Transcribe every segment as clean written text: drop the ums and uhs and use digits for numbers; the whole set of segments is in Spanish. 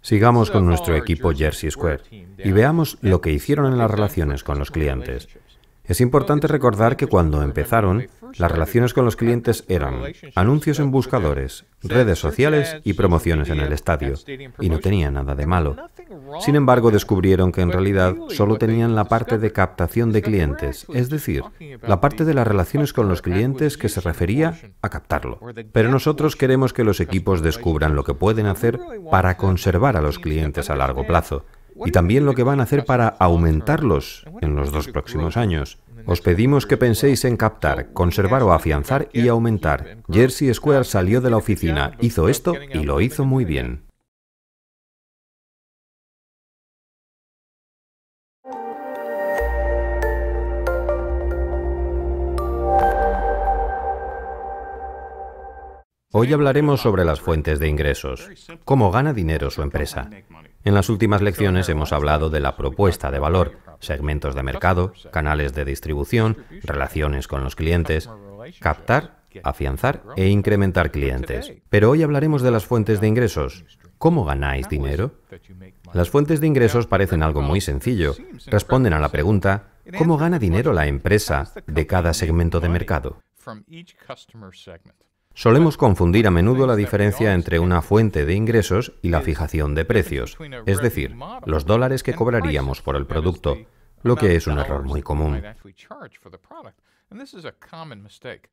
Sigamos con nuestro equipo Jersey Square y veamos lo que hicieron en las relaciones con los clientes. Es importante recordar que cuando empezaron, las relaciones con los clientes eran anuncios en buscadores, redes sociales y promociones en el estadio, y no tenía nada de malo. Sin embargo, descubrieron que en realidad solo tenían la parte de captación de clientes, es decir, la parte de las relaciones con los clientes que se refería a captarlo. Pero nosotros queremos que los equipos descubran lo que pueden hacer para conservar a los clientes a largo plazo, y también lo que van a hacer para aumentarlos en los 2 próximos años. Os pedimos que penséis en captar, conservar o afianzar y aumentar. Jersey Square salió de la oficina, hizo esto y lo hizo muy bien. Hoy hablaremos sobre las fuentes de ingresos, cómo gana dinero su empresa. En las últimas lecciones hemos hablado de la propuesta de valor, segmentos de mercado, canales de distribución, relaciones con los clientes, captar, afianzar e incrementar clientes. Pero hoy hablaremos de las fuentes de ingresos. ¿Cómo ganáis dinero? Las fuentes de ingresos parecen algo muy sencillo. Responden a la pregunta, ¿cómo gana dinero la empresa de cada segmento de mercado? Solemos confundir a menudo la diferencia entre una fuente de ingresos y la fijación de precios, es decir, los dólares que cobraríamos por el producto, lo que es un error muy común.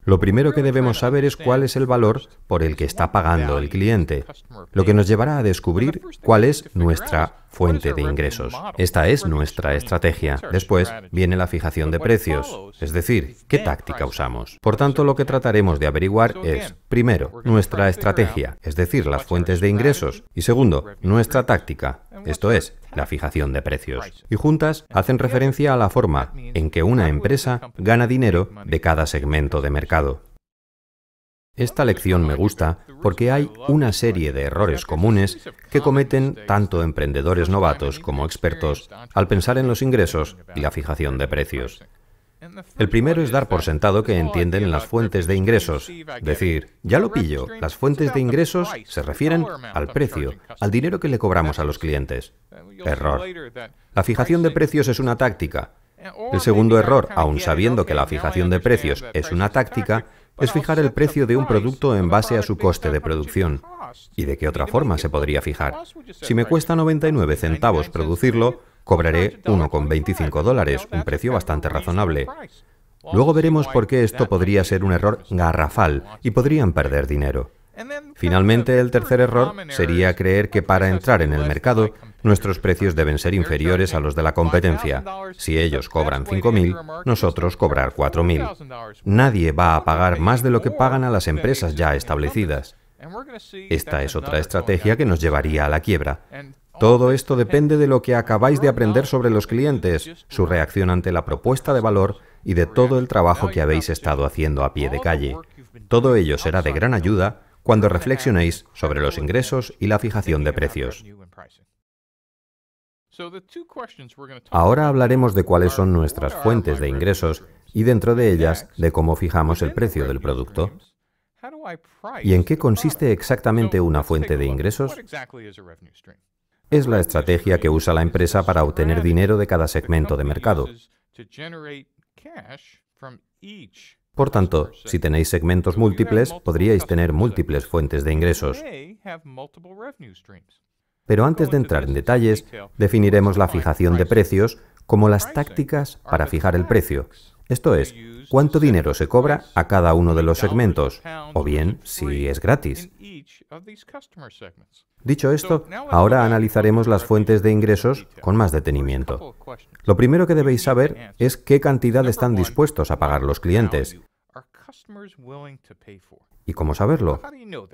Lo primero que debemos saber es cuál es el valor por el que está pagando el cliente, lo que nos llevará a descubrir cuál es nuestra fuente de ingresos. Esta es nuestra estrategia. Después viene la fijación de precios, es decir, ¿qué táctica usamos? Por tanto, lo que trataremos de averiguar es, primero, nuestra estrategia, es decir, las fuentes de ingresos, y segundo, nuestra táctica, esto es, la fijación de precios. Y juntas hacen referencia a la forma en que una empresa gana dinero de cada segmento de mercado. Esta lección me gusta porque hay una serie de errores comunes que cometen tanto emprendedores novatos como expertos al pensar en los ingresos y la fijación de precios. El primero es dar por sentado que entienden las fuentes de ingresos. Decir, ya lo pillo, las fuentes de ingresos se refieren al precio, al dinero que le cobramos a los clientes. Error. La fijación de precios es una táctica. El segundo error, aun sabiendo que la fijación de precios es una táctica, es fijar el precio de un producto en base a su coste de producción. ¿Y de qué otra forma se podría fijar? Si me cuesta 99 centavos producirlo, cobraré 1,25 dólares, un precio bastante razonable. Luego veremos por qué esto podría ser un error garrafal y podrían perder dinero. Finalmente, el tercer error sería creer que para entrar en el mercado, nuestros precios deben ser inferiores a los de la competencia. Si ellos cobran 5.000, nosotros cobrar 4.000. Nadie va a pagar más de lo que pagan a las empresas ya establecidas. Esta es otra estrategia que nos llevaría a la quiebra. Todo esto depende de lo que acabáis de aprender sobre los clientes, su reacción ante la propuesta de valor y de todo el trabajo que habéis estado haciendo a pie de calle. Todo ello será de gran ayuda cuando reflexionéis sobre los ingresos y la fijación de precios. Ahora hablaremos de cuáles son nuestras fuentes de ingresos y dentro de ellas de cómo fijamos el precio del producto. ¿Y en qué consiste exactamente una fuente de ingresos? Es la estrategia que usa la empresa para obtener dinero de cada segmento de mercado. Por tanto, si tenéis segmentos múltiples, podríais tener múltiples fuentes de ingresos. Pero antes de entrar en detalles, definiremos la fijación de precios como las tácticas para fijar el precio. Esto es, cuánto dinero se cobra a cada uno de los segmentos, o bien si es gratis. Dicho esto, ahora analizaremos las fuentes de ingresos con más detenimiento. Lo primero que debéis saber es qué cantidad están dispuestos a pagar los clientes. ¿Y cómo saberlo?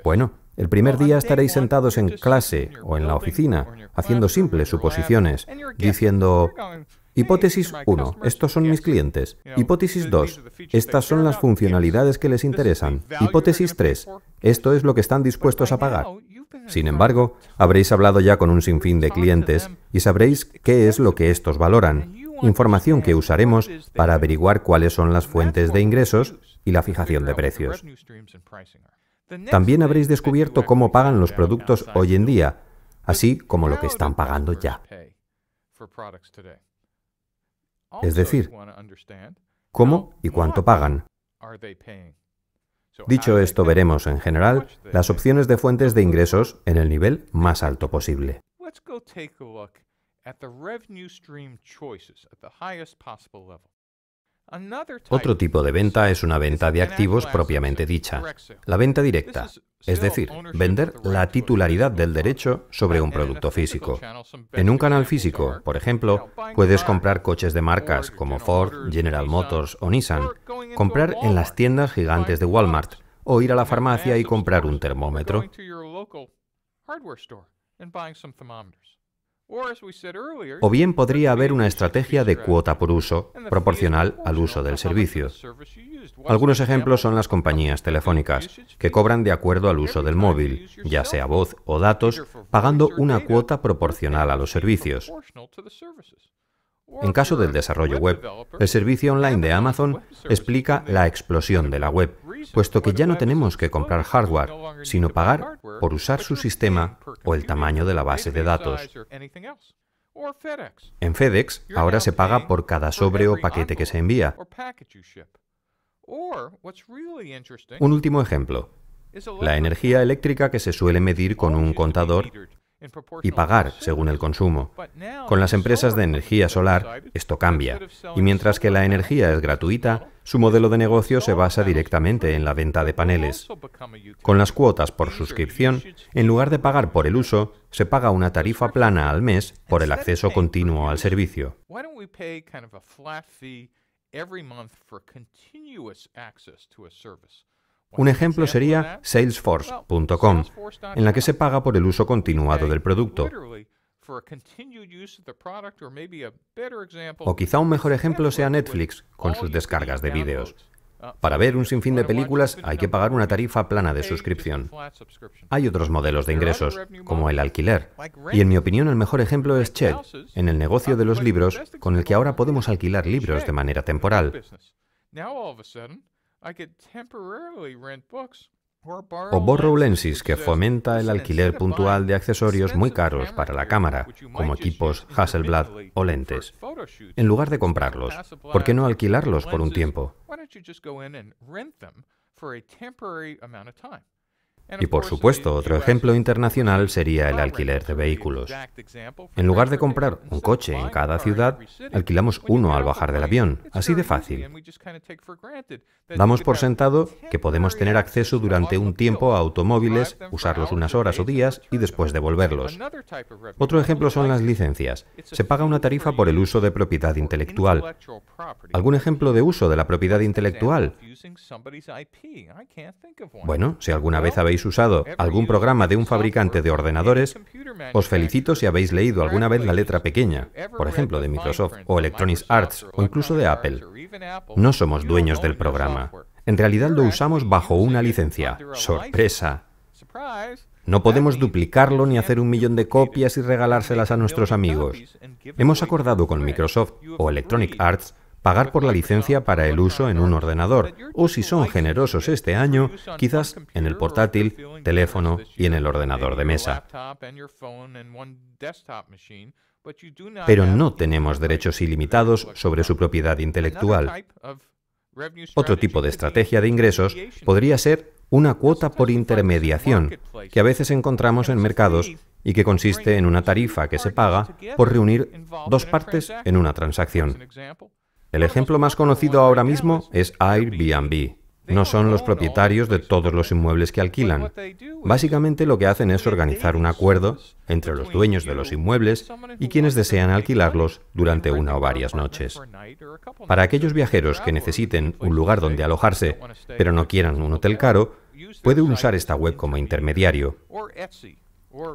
Bueno, el primer día estaréis sentados en clase o en la oficina, haciendo simples suposiciones, diciendo, hipótesis 1, estos son mis clientes. Hipótesis 2, estas son las funcionalidades que les interesan. Hipótesis 3, esto es lo que están dispuestos a pagar. Sin embargo, habréis hablado ya con un sinfín de clientes y sabréis qué es lo que estos valoran, información que usaremos para averiguar cuáles son las fuentes de ingresos y la fijación de precios. También habréis descubierto cómo pagan los productos hoy en día, así como lo que están pagando ya. Es decir, cómo y cuánto pagan. Dicho esto, veremos en general las opciones de fuentes de ingresos en el nivel más alto posible. Otro tipo de venta es una venta de activos propiamente dicha, la venta directa, es decir, vender la titularidad del derecho sobre un producto físico. En un canal físico, por ejemplo, puedes comprar coches de marcas como Ford, General Motors o Nissan, comprar en las tiendas gigantes de Walmart o ir a la farmacia y comprar un termómetro. O bien podría haber una estrategia de cuota por uso, proporcional al uso del servicio. Algunos ejemplos son las compañías telefónicas, que cobran de acuerdo al uso del móvil, ya sea voz o datos, pagando una cuota proporcional a los servicios. En caso del desarrollo web, el servicio online de Amazon explica la explosión de la web, puesto que ya no tenemos que comprar hardware, sino pagar por usar su sistema o el tamaño de la base de datos. En FedEx, ahora se paga por cada sobre o paquete que se envía. Un último ejemplo, la energía eléctrica que se suele medir con un contador y pagar según el consumo. Con las empresas de energía solar, esto cambia, y mientras que la energía es gratuita, su modelo de negocio se basa directamente en la venta de paneles. Con las cuotas por suscripción, en lugar de pagar por el uso, se paga una tarifa plana al mes por el acceso continuo al servicio. Un ejemplo sería Salesforce.com, en la que se paga por el uso continuado del producto. O quizá un mejor ejemplo sea Netflix, con sus descargas de vídeos. Para ver un sinfín de películas hay que pagar una tarifa plana de suscripción. Hay otros modelos de ingresos, como el alquiler. Y en mi opinión el mejor ejemplo es Ched, en el negocio de los libros, con el que ahora podemos alquilar libros de manera temporal. O Borrowlensis, que fomenta el alquiler puntual de accesorios muy caros para la cámara, como equipos Hasselblad o lentes. En lugar de comprarlos, ¿por qué no alquilarlos por un tiempo? Y por supuesto, otro ejemplo internacional sería el alquiler de vehículos. En lugar de comprar un coche en cada ciudad, alquilamos uno al bajar del avión, así de fácil. Damos por sentado que podemos tener acceso durante un tiempo a automóviles, usarlos unas horas o días y después devolverlos. Otro ejemplo son las licencias. Se paga una tarifa por el uso de propiedad intelectual. ¿Algún ejemplo de uso de la propiedad intelectual? Bueno, si alguna vez habéis usado algún programa de un fabricante de ordenadores, os felicito si habéis leído alguna vez la letra pequeña, por ejemplo de Microsoft o Electronic Arts o incluso de Apple. No somos dueños del programa. En realidad lo usamos bajo una licencia. ¡Sorpresa! No podemos duplicarlo ni hacer 1 millón de copias y regalárselas a nuestros amigos. Hemos acordado con Microsoft o Electronic Arts pagar por la licencia para el uso en un ordenador, o si son generosos este año, quizás en el portátil, teléfono y en el ordenador de mesa. Pero no tenemos derechos ilimitados sobre su propiedad intelectual. Otro tipo de estrategia de ingresos podría ser una cuota por intermediación, que a veces encontramos en mercados y que consiste en una tarifa que se paga por reunir dos partes en una transacción. El ejemplo más conocido ahora mismo es Airbnb. No son los propietarios de todos los inmuebles que alquilan. Básicamente lo que hacen es organizar un acuerdo entre los dueños de los inmuebles y quienes desean alquilarlos durante una o varias noches. Para aquellos viajeros que necesiten un lugar donde alojarse, pero no quieran un hotel caro, pueden usar esta web como intermediario.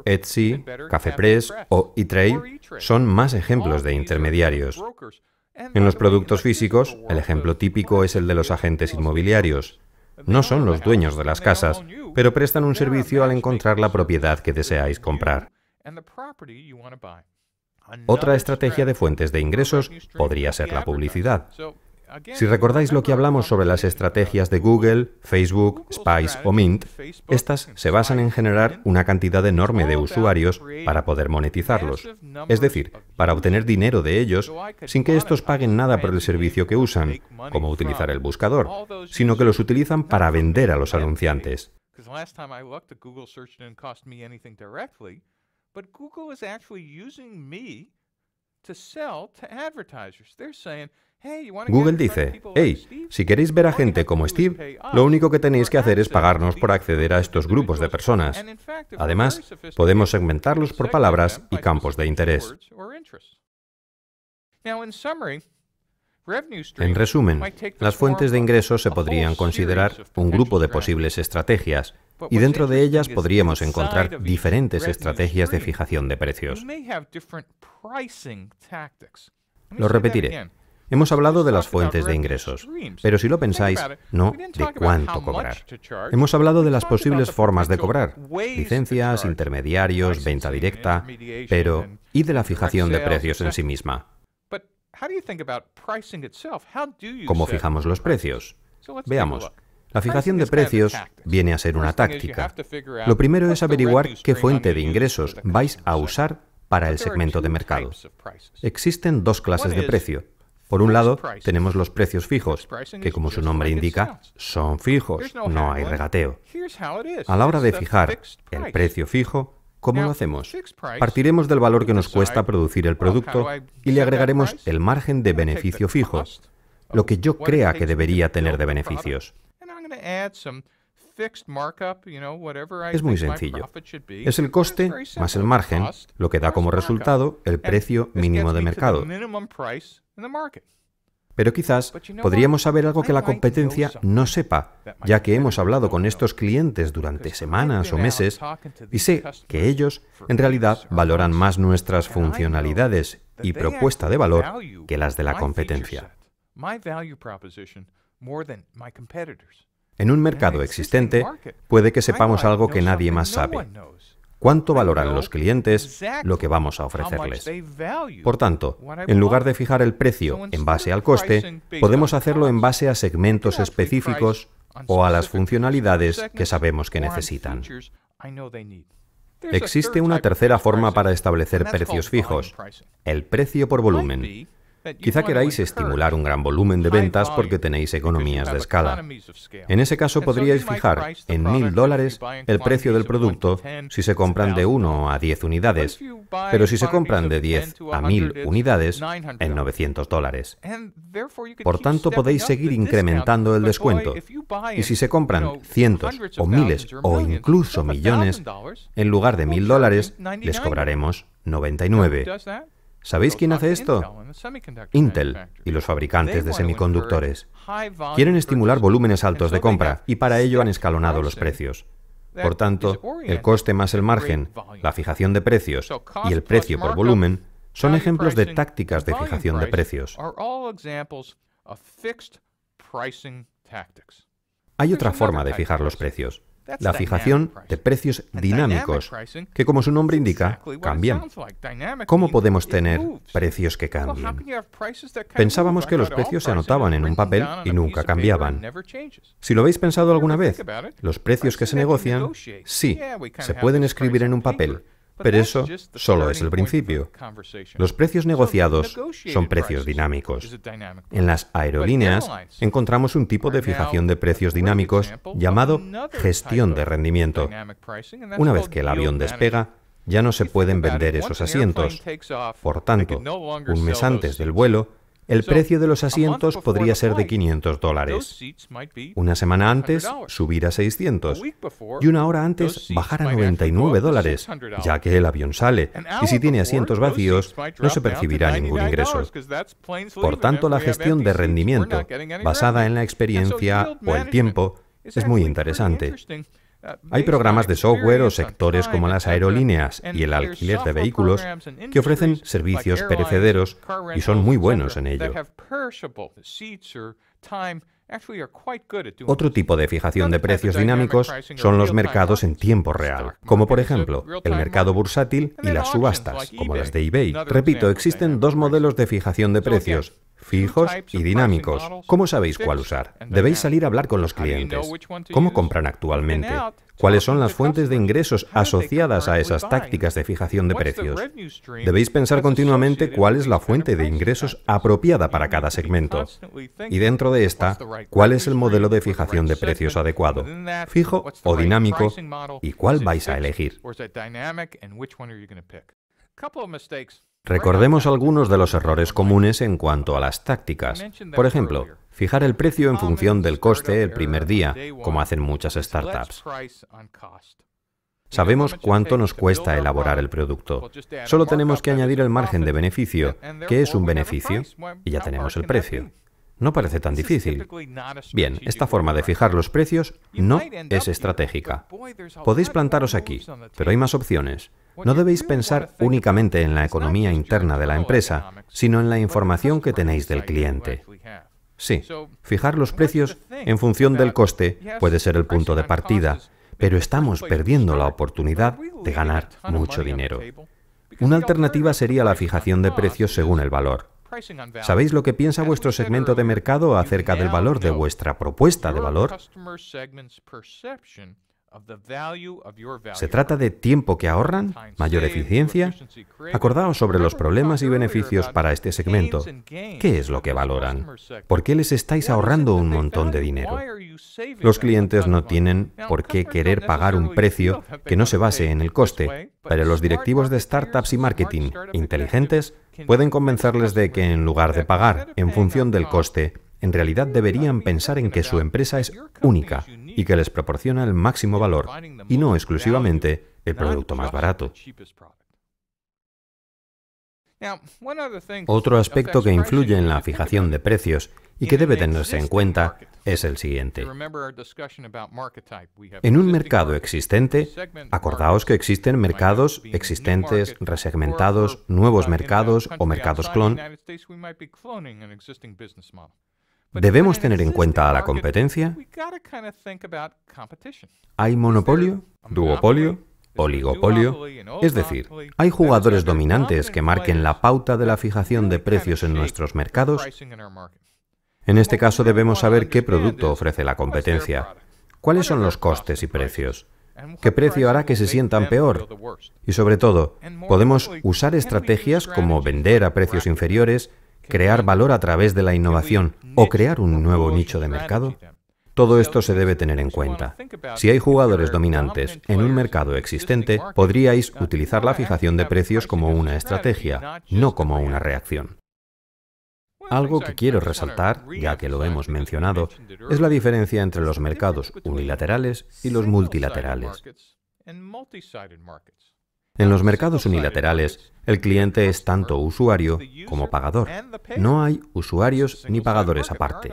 Etsy, CafePress o eTrade son más ejemplos de intermediarios. En los productos físicos, el ejemplo típico es el de los agentes inmobiliarios. No son los dueños de las casas, pero prestan un servicio al encontrar la propiedad que deseáis comprar. Otra estrategia de fuentes de ingresos podría ser la publicidad. Si recordáis lo que hablamos sobre las estrategias de Google, Facebook, Spice o Mint, estas se basan en generar una cantidad enorme de usuarios para poder monetizarlos, es decir, para obtener dinero de ellos sin que estos paguen nada por el servicio que usan, como utilizar el buscador, sino que los utilizan para vender a los anunciantes. Google dice, hey, si queréis ver a gente como Steve, lo único que tenéis que hacer es pagarnos por acceder a estos grupos de personas. Además, podemos segmentarlos por palabras y campos de interés. En resumen, las fuentes de ingresos se podrían considerar un grupo de posibles estrategias, y dentro de ellas podríamos encontrar diferentes estrategias de fijación de precios. Lo repetiré. Hemos hablado de las fuentes de ingresos, pero si lo pensáis, no de cuánto cobrar. Hemos hablado de las posibles formas de cobrar, licencias, intermediarios, venta directa, pero ¿y de la fijación de precios en sí misma? ¿Cómo fijamos los precios? Veamos. La fijación de precios viene a ser una táctica. Lo primero es averiguar qué fuente de ingresos vais a usar para el segmento de mercado. Existen dos clases de precio. Por un lado, tenemos los precios fijos, que como su nombre indica, son fijos, no hay regateo. A la hora de fijar el precio fijo, ¿cómo lo hacemos? Partiremos del valor que nos cuesta producir el producto y le agregaremos el margen de beneficio fijo, lo que yo crea que debería tener de beneficios. Es muy sencillo. Es el coste más el margen, lo que da como resultado el precio mínimo de mercado. Pero quizás podríamos saber algo que la competencia no sepa, ya que hemos hablado con estos clientes durante semanas o meses y sé que ellos en realidad valoran más nuestras funcionalidades y propuesta de valor que las de la competencia. En un mercado existente, puede que sepamos algo que nadie más sabe. ¿Cuánto valoran los clientes lo que vamos a ofrecerles? Por tanto, en lugar de fijar el precio en base al coste, podemos hacerlo en base a segmentos específicos o a las funcionalidades que sabemos que necesitan. Existe una tercera forma para establecer precios fijos, el precio por volumen. Quizá queráis estimular un gran volumen de ventas porque tenéis economías de escala. En ese caso podríais fijar en $1.000 el precio del producto si se compran de 1 a 10 unidades, pero si se compran de 10 a 1.000 unidades, en $900. Por tanto, podéis seguir incrementando el descuento, y si se compran cientos o miles o incluso millones, en lugar de $1.000, les cobraremos 99. ¿Sabéis quién hace esto? Intel y los fabricantes de semiconductores. Quieren estimular volúmenes altos de compra y para ello han escalonado los precios. Por tanto, el coste más el margen, la fijación de precios y el precio por volumen son ejemplos de tácticas de fijación de precios. Hay otra forma de fijar los precios. La fijación de precios dinámicos, que como su nombre indica, cambian. ¿Cómo podemos tener precios que cambien? Pensábamos que los precios se anotaban en un papel y nunca cambiaban. Si lo habéis pensado alguna vez, los precios que se negocian, sí, se pueden escribir en un papel, pero eso solo es el principio. Los precios negociados son precios dinámicos. En las aerolíneas encontramos un tipo de fijación de precios dinámicos llamado gestión de rendimiento. Una vez que el avión despega, ya no se pueden vender esos asientos. Por tanto, un mes antes del vuelo, el precio de los asientos podría ser de $500. Una semana antes, subir a 600. Y una hora antes, bajar a $99, ya que el avión sale. Y si tiene asientos vacíos, no se percibirá ningún ingreso. Por tanto, la gestión de rendimiento, basada en la experiencia o el tiempo, es muy interesante. Hay programas de software o sectores como las aerolíneas y el alquiler de vehículos que ofrecen servicios perecederos y son muy buenos en ello. Otro tipo de fijación de precios dinámicos son los mercados en tiempo real, como por ejemplo el mercado bursátil y las subastas, como las de eBay. Repito, existen dos modelos de fijación de precios, fijos y dinámicos. ¿Cómo sabéis cuál usar? Debéis salir a hablar con los clientes. ¿Cómo compran actualmente? ¿Cuáles son las fuentes de ingresos asociadas a esas tácticas de fijación de precios? Debéis pensar continuamente cuál es la fuente de ingresos apropiada para cada segmento. Y dentro de esta, cuál es el modelo de fijación de precios adecuado, fijo o dinámico, y cuál vais a elegir. Recordemos algunos de los errores comunes en cuanto a las tácticas. Por ejemplo, fijar el precio en función del coste el primer día, como hacen muchas startups. Sabemos cuánto nos cuesta elaborar el producto. Solo tenemos que añadir el margen de beneficio, que es un beneficio, y ya tenemos el precio. No parece tan difícil. Bien, esta forma de fijar los precios no es estratégica. Podéis plantaros aquí, pero hay más opciones. No debéis pensar únicamente en la economía interna de la empresa, sino en la información que tenéis del cliente. Sí, fijar los precios en función del coste puede ser el punto de partida, pero estamos perdiendo la oportunidad de ganar mucho dinero. Una alternativa sería la fijación de precios según el valor. ¿Sabéis lo que piensa vuestro segmento de mercado acerca del valor de vuestra propuesta de valor? ¿Se trata de tiempo que ahorran? ¿Mayor eficiencia? Acordaos sobre los problemas y beneficios para este segmento. ¿Qué es lo que valoran? ¿Por qué les estáis ahorrando un montón de dinero? Los clientes no tienen por qué querer pagar un precio que no se base en el coste, pero los directivos de startups y marketing inteligentes pueden convencerles de que en lugar de pagar en función del coste, en realidad deberían pensar en que su empresa es única y que les proporciona el máximo valor, y no exclusivamente el producto más barato. Otro aspecto que influye en la fijación de precios y que debe tenerse en cuenta es el siguiente. En un mercado existente, acordaos que existen mercados existentes, resegmentados, nuevos mercados o mercados clon. ¿Debemos tener en cuenta a la competencia? ¿Hay monopolio, duopolio, oligopolio? Es decir, ¿hay jugadores dominantes que marquen la pauta de la fijación de precios en nuestros mercados? En este caso debemos saber qué producto ofrece la competencia, cuáles son los costes y precios, qué precio hará que se sientan peor, y sobre todo, ¿podemos usar estrategias como vender a precios inferiores, crear valor a través de la innovación o crear un nuevo nicho de mercado? Todo esto se debe tener en cuenta. Si hay jugadores dominantes en un mercado existente, podríais utilizar la fijación de precios como una estrategia, no como una reacción. Algo que quiero resaltar, ya que lo hemos mencionado, es la diferencia entre los mercados unilaterales y los multilaterales. En los mercados unilaterales, el cliente es tanto usuario como pagador. No hay usuarios ni pagadores aparte.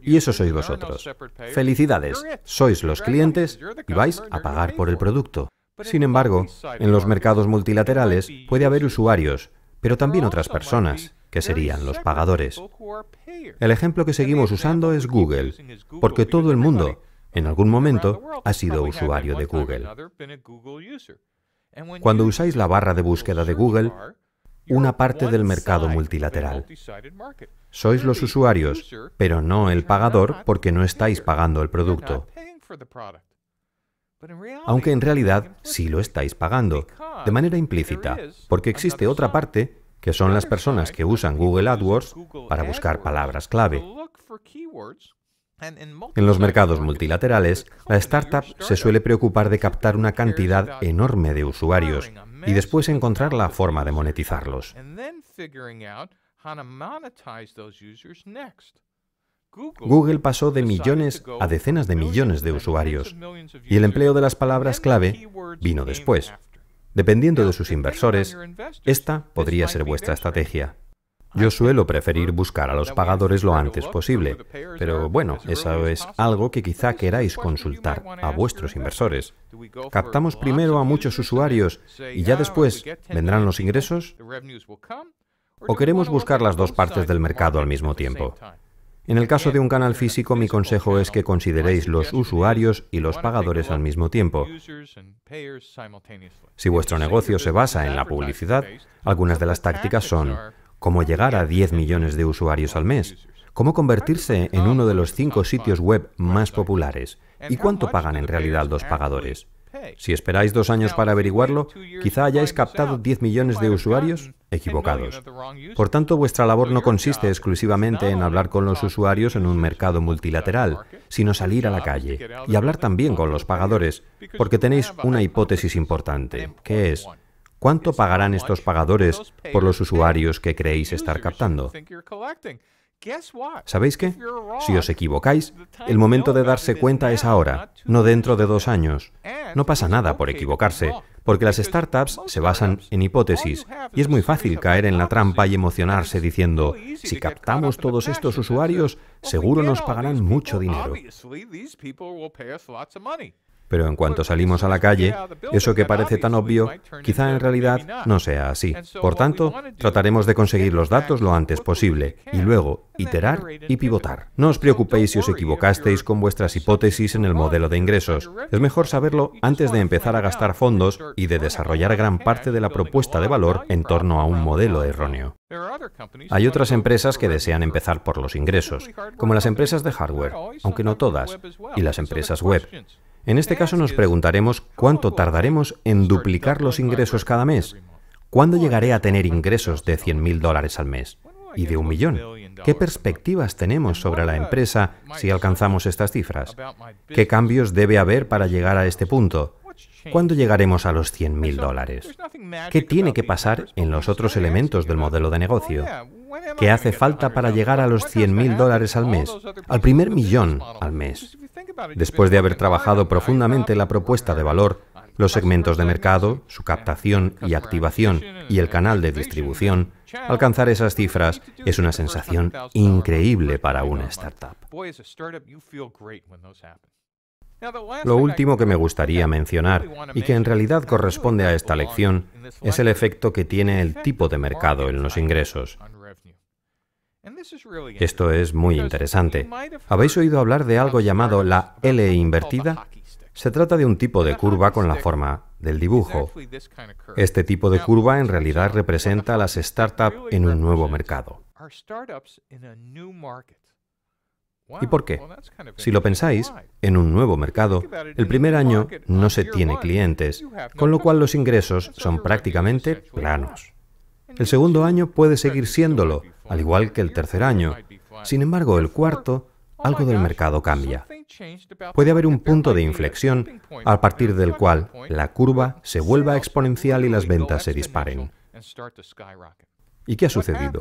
Y eso sois vosotros. ¡Felicidades! Sois los clientes y vais a pagar por el producto. Sin embargo, en los mercados multilaterales puede haber usuarios, pero también otras personas, que serían los pagadores. El ejemplo que seguimos usando es Google, porque todo el mundo, en algún momento, ha sido usuario de Google. Cuando usáis la barra de búsqueda de Google, una parte del mercado multilateral. Sois los usuarios, pero no el pagador porque no estáis pagando el producto. Aunque en realidad sí lo estáis pagando, de manera implícita, porque existe otra parte que son las personas que usan Google AdWords para buscar palabras clave. En los mercados multilaterales, la startup se suele preocupar de captar una cantidad enorme de usuarios y después encontrar la forma de monetizarlos. Google pasó de millones a decenas de millones de usuarios, y el empleo de las palabras clave vino después. Dependiendo de sus inversores, esta podría ser vuestra estrategia. Yo suelo preferir buscar a los pagadores lo antes posible, pero bueno, eso es algo que quizá queráis consultar a vuestros inversores. ¿Captamos primero a muchos usuarios y ya después vendrán los ingresos? ¿O queremos buscar las dos partes del mercado al mismo tiempo? En el caso de un canal físico, mi consejo es que consideréis los usuarios y los pagadores al mismo tiempo. Si vuestro negocio se basa en la publicidad, algunas de las tácticas son cómo llegar a 10 millones de usuarios al mes, cómo convertirse en uno de los 5 sitios web más populares y cuánto pagan en realidad los pagadores. Si esperáis 2 años para averiguarlo, quizá hayáis captado 10 millones de usuarios equivocados. Por tanto, vuestra labor no consiste exclusivamente en hablar con los usuarios en un mercado multilateral, sino salir a la calle y hablar también con los pagadores, porque tenéis una hipótesis importante, que es: ¿cuánto pagarán estos pagadores por los usuarios que creéis estar captando? ¿Sabéis qué? Si os equivocáis, el momento de darse cuenta es ahora, no dentro de 2 años. No pasa nada por equivocarse, porque las startups se basan en hipótesis, y es muy fácil caer en la trampa y emocionarse diciendo: si captamos todos estos usuarios, seguro nos pagarán mucho dinero. Pero en cuanto salimos a la calle, eso que parece tan obvio, quizá en realidad no sea así. Por tanto, trataremos de conseguir los datos lo antes posible, y luego iterar y pivotar. No os preocupéis si os equivocasteis con vuestras hipótesis en el modelo de ingresos. Es mejor saberlo antes de empezar a gastar fondos y de desarrollar gran parte de la propuesta de valor en torno a un modelo erróneo. Hay otras empresas que desean empezar por los ingresos, como las empresas de hardware, aunque no todas, y las empresas web. En este caso nos preguntaremos cuánto tardaremos en duplicar los ingresos cada mes. ¿Cuándo llegaré a tener ingresos de $100.000 al mes? ¿Y de 1 millón? ¿Qué perspectivas tenemos sobre la empresa si alcanzamos estas cifras? ¿Qué cambios debe haber para llegar a este punto? ¿Cuándo llegaremos a los $100.000? ¿Qué tiene que pasar en los otros elementos del modelo de negocio? ¿Qué hace falta para llegar a los $100.000 al mes? Al primer millón al mes. Después de haber trabajado profundamente la propuesta de valor, los segmentos de mercado, su captación y activación y el canal de distribución, alcanzar esas cifras es una sensación increíble para una startup. Lo último que me gustaría mencionar, y que en realidad corresponde a esta lección, es el efecto que tiene el tipo de mercado en los ingresos. Esto es muy interesante. ¿Habéis oído hablar de algo llamado la L invertida? Se trata de un tipo de curva con la forma del dibujo. Este tipo de curva en realidad representa a las startups en un nuevo mercado. ¿Y por qué? Si lo pensáis, en un nuevo mercado, el primer año no se tiene clientes, con lo cual los ingresos son prácticamente planos. El segundo año puede seguir siéndolo, al igual que el tercer año. Sin embargo, el cuarto, algo del mercado cambia. Puede haber un punto de inflexión a partir del cual la curva se vuelva exponencial y las ventas se disparen. ¿Y qué ha sucedido?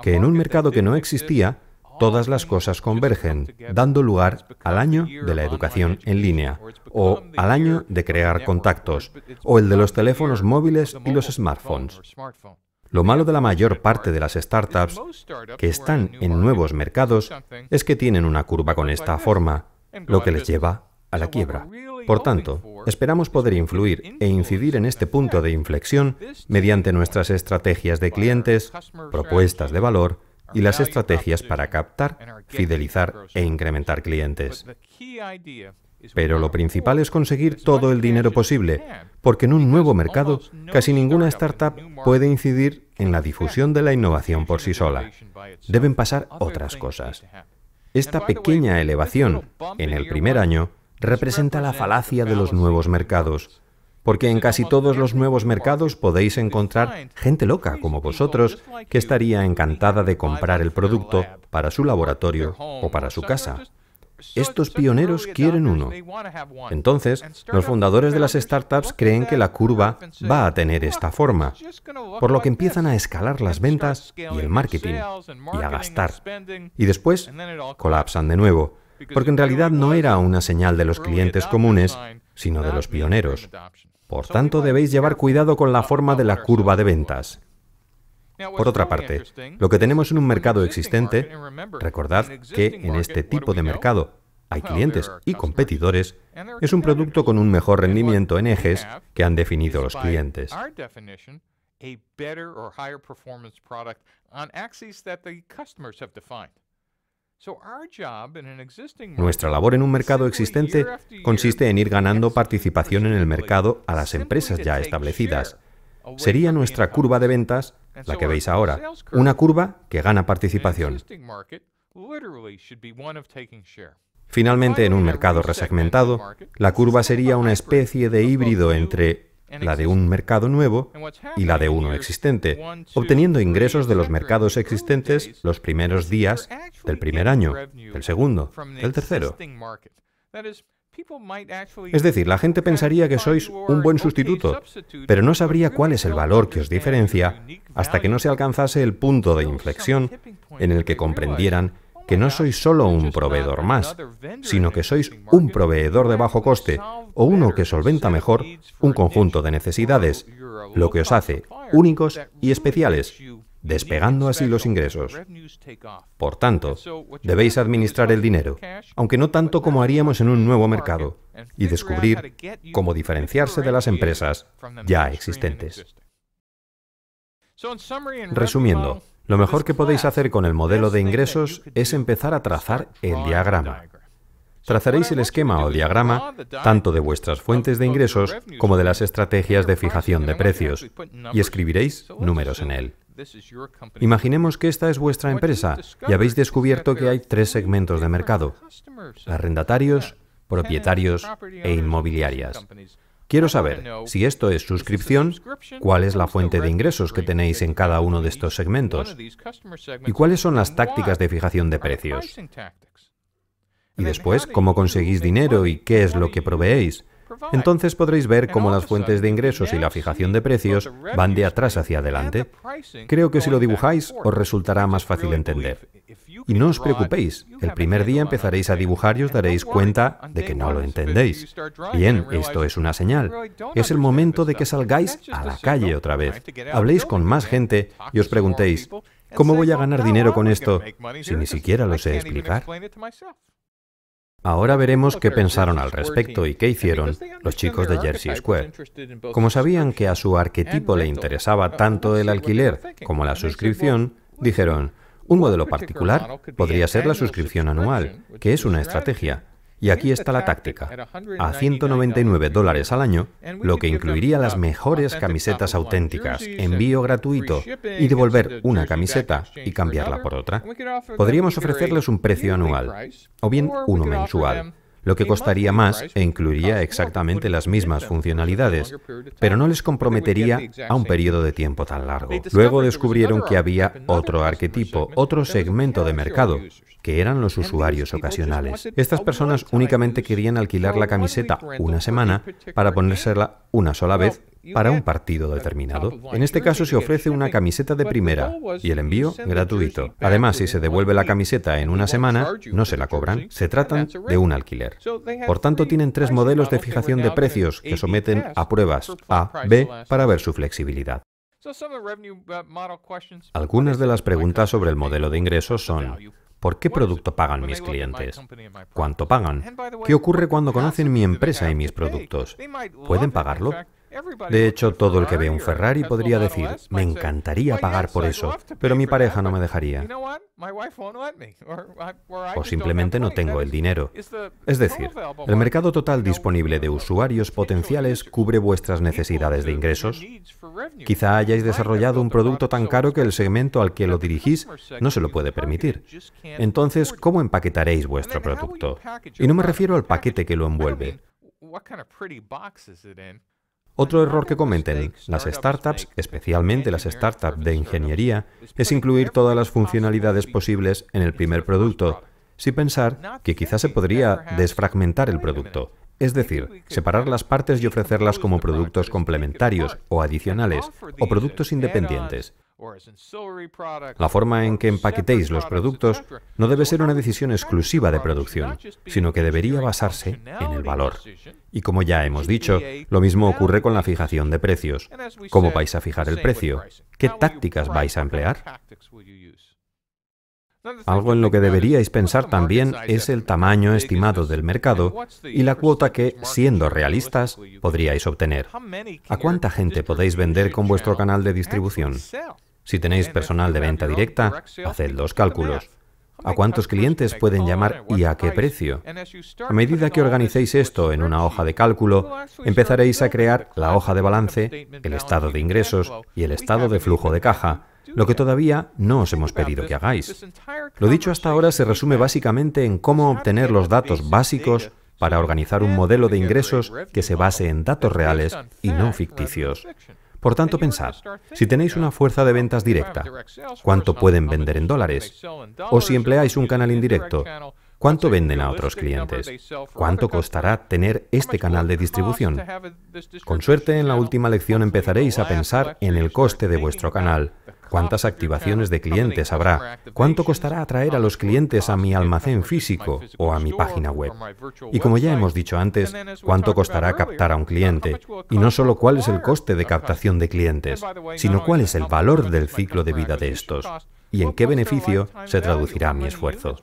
Que en un mercado que no existía, todas las cosas convergen, dando lugar al año de la educación en línea, o al año de crear contactos, o el de los teléfonos móviles y los smartphones. Lo malo de la mayor parte de las startups que están en nuevos mercados es que tienen una curva con esta forma, lo que les lleva a la quiebra. Por tanto, esperamos poder influir e incidir en este punto de inflexión mediante nuestras estrategias de clientes, propuestas de valor y las estrategias para captar, fidelizar e incrementar clientes. Pero lo principal es conseguir todo el dinero posible, porque en un nuevo mercado casi ninguna startup puede incidir en la difusión de la innovación por sí sola. Deben pasar otras cosas. Esta pequeña elevación en el primer año representa la falacia de los nuevos mercados, porque en casi todos los nuevos mercados podéis encontrar gente loca como vosotros que estaría encantada de comprar el producto para su laboratorio o para su casa. Estos pioneros quieren uno. Entonces, los fundadores de las startups creen que la curva va a tener esta forma, por lo que empiezan a escalar las ventas y el marketing, y a gastar. Y después, colapsan de nuevo, porque en realidad no era una señal de los clientes comunes, sino de los pioneros. Por tanto, debéis llevar cuidado con la forma de la curva de ventas. Por otra parte, lo que tenemos en un mercado existente, recordad que en este tipo de mercado hay clientes y competidores, es un producto con un mejor rendimiento en ejes que han definido los clientes. Nuestra labor en un mercado existente consiste en ir ganando participación en el mercado a las empresas ya establecidas. Sería nuestra curva de ventas la que veis ahora, una curva que gana participación. Finalmente, en un mercado resegmentado, la curva sería una especie de híbrido entre la de un mercado nuevo y la de uno existente, obteniendo ingresos de los mercados existentes los primeros días del primer año, del segundo, del tercero. Es decir, la gente pensaría que sois un buen sustituto, pero no sabría cuál es el valor que os diferencia hasta que no se alcanzase el punto de inflexión en el que comprendieran que no sois solo un proveedor más, sino que sois un proveedor de bajo coste o uno que solventa mejor un conjunto de necesidades, lo que os hace únicos y especiales, despegando así los ingresos. Por tanto, debéis administrar el dinero, aunque no tanto como haríamos en un nuevo mercado, y descubrir cómo diferenciarse de las empresas ya existentes. Resumiendo, lo mejor que podéis hacer con el modelo de ingresos es empezar a trazar el diagrama. Trazaréis el esquema o diagrama tanto de vuestras fuentes de ingresos como de las estrategias de fijación de precios y escribiréis números en él. Imaginemos que esta es vuestra empresa y habéis descubierto que hay 3 segmentos de mercado: arrendatarios, propietarios e inmobiliarias. Quiero saber, si esto es suscripción, ¿cuál es la fuente de ingresos que tenéis en cada uno de estos segmentos? ¿Y cuáles son las tácticas de fijación de precios? Y después, ¿cómo conseguís dinero y qué es lo que proveéis? Entonces podréis ver cómo las fuentes de ingresos y la fijación de precios van de atrás hacia adelante. Creo que si lo dibujáis os resultará más fácil entender. Y no os preocupéis, el primer día empezaréis a dibujar y os daréis cuenta de que no lo entendéis. Bien, esto es una señal. Es el momento de que salgáis a la calle otra vez. Habléis con más gente y os preguntéis, ¿cómo voy a ganar dinero con esto si ni siquiera lo sé explicar? Ahora veremos qué pensaron al respecto y qué hicieron los chicos de Jersey Square. Como sabían que a su arquetipo le interesaba tanto el alquiler como la suscripción, dijeron, un modelo particular podría ser la suscripción anual, que es una estrategia. Y aquí está la táctica. A $199 al año, lo que incluiría las mejores camisetas auténticas, envío gratuito y devolver una camiseta y cambiarla por otra. Podríamos ofrecerles un precio anual, o bien uno mensual, lo que costaría más e incluiría exactamente las mismas funcionalidades, pero no les comprometería a un periodo de tiempo tan largo. Luego descubrieron que había otro arquetipo, otro segmento de mercado, que eran los usuarios ocasionales. Estas personas únicamente querían alquilar la camiseta una semana para ponérsela una sola vez para un partido determinado. En este caso se ofrece una camiseta de primera y el envío gratuito. Además, si se devuelve la camiseta en una semana, no se la cobran. Se tratan de un alquiler. Por tanto, tienen 3 modelos de fijación de precios que someten a pruebas A, B para ver su flexibilidad. Algunas de las preguntas sobre el modelo de ingresos son: ¿por qué producto pagan mis clientes? ¿Cuánto pagan? ¿Qué ocurre cuando conocen mi empresa y mis productos? ¿Pueden pagarlo? De hecho, todo el que ve un Ferrari podría decir, me encantaría pagar por eso, pero mi pareja no me dejaría. O simplemente no tengo el dinero. Es decir, ¿el mercado total disponible de usuarios potenciales cubre vuestras necesidades de ingresos? Quizá hayáis desarrollado un producto tan caro que el segmento al que lo dirigís no se lo puede permitir. Entonces, ¿cómo empaquetaréis vuestro producto? Y no me refiero al paquete que lo envuelve. Otro error que cometen las startups, especialmente las startups de ingeniería, es incluir todas las funcionalidades posibles en el primer producto, sin pensar que quizás se podría desfragmentar el producto, es decir, separar las partes y ofrecerlas como productos complementarios o adicionales, o productos independientes. La forma en que empaquetéis los productos no debe ser una decisión exclusiva de producción, sino que debería basarse en el valor. Y como ya hemos dicho, lo mismo ocurre con la fijación de precios. ¿Cómo vais a fijar el precio? ¿Qué tácticas vais a emplear? Algo en lo que deberíais pensar también es el tamaño estimado del mercado y la cuota que, siendo realistas, podríais obtener. ¿A cuánta gente podéis vender con vuestro canal de distribución? Si tenéis personal de venta directa, haced los cálculos. a cuántos clientes pueden llamar y a qué precio. A medida que organicéis esto en una hoja de cálculo, empezaréis a crear la hoja de balance, el estado de ingresos y el estado de flujo de caja, lo que todavía no os hemos pedido que hagáis. Lo dicho hasta ahora se resume básicamente en cómo obtener los datos básicos para organizar un modelo de ingresos que se base en datos reales y no ficticios. Por tanto, pensad, si tenéis una fuerza de ventas directa, ¿cuánto pueden vender en dólares? O si empleáis un canal indirecto, ¿cuánto venden a otros clientes? ¿Cuánto costará tener este canal de distribución? Con suerte, en la última lección empezaréis a pensar en el coste de vuestro canal. ¿Cuántas activaciones de clientes habrá? ¿Cuánto costará atraer a los clientes a mi almacén físico o a mi página web? Y como ya hemos dicho antes, ¿cuánto costará captar a un cliente? Y no solo cuál es el coste de captación de clientes, sino cuál es el valor del ciclo de vida de estos y en qué beneficio se traducirá mi esfuerzo.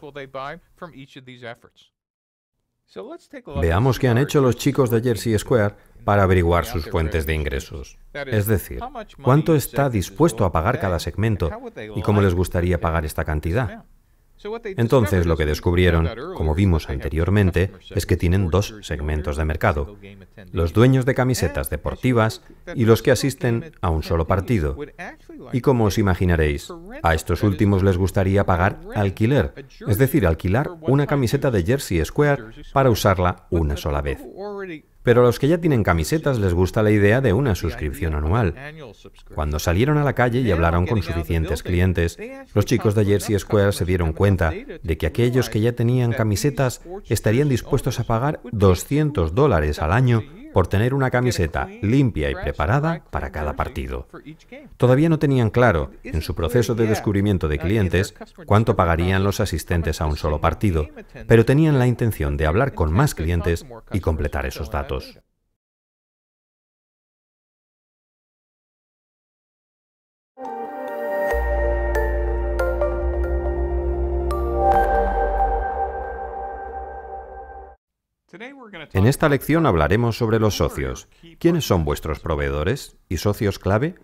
Veamos qué han hecho los chicos de Jersey Square para averiguar sus fuentes de ingresos. Es decir, cuánto está dispuesto a pagar cada segmento y cómo les gustaría pagar esta cantidad. Entonces, lo que descubrieron, como vimos anteriormente, es que tienen dos segmentos de mercado: los dueños de camisetas deportivas y los que asisten a un solo partido. Y como os imaginaréis, a estos últimos les gustaría pagar alquiler, es decir, alquilar una camiseta de Jersey Square para usarla una sola vez. Pero a los que ya tienen camisetas les gusta la idea de una suscripción anual. Cuando salieron a la calle y hablaron con suficientes clientes, los chicos de Jersey Square se dieron cuenta de que aquellos que ya tenían camisetas estarían dispuestos a pagar $200 al año por tener una camiseta limpia y preparada para cada partido. Todavía no tenían claro, en su proceso de descubrimiento de clientes, cuánto pagarían los asistentes a un solo partido, pero tenían la intención de hablar con más clientes y completar esos datos. En esta lección hablaremos sobre los socios. ¿Quiénes son vuestros proveedores y socios clave?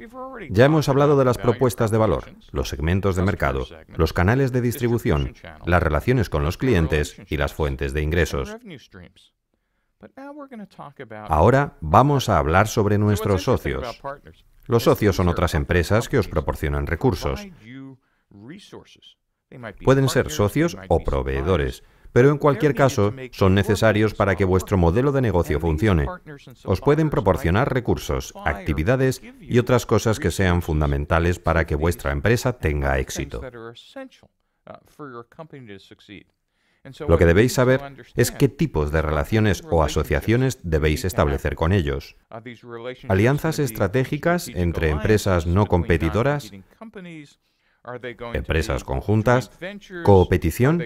Ya hemos hablado de las propuestas de valor, los segmentos de mercado, los canales de distribución, las relaciones con los clientes y las fuentes de ingresos. Ahora vamos a hablar sobre nuestros socios. Los socios son otras empresas que os proporcionan recursos. Pueden ser socios o proveedores, pero en cualquier caso son necesarios para que vuestro modelo de negocio funcione. Os pueden proporcionar recursos, actividades y otras cosas que sean fundamentales para que vuestra empresa tenga éxito. Lo que debéis saber es qué tipos de relaciones o asociaciones debéis establecer con ellos. Alianzas estratégicas entre empresas no competidoras, empresas conjuntas, coopetición.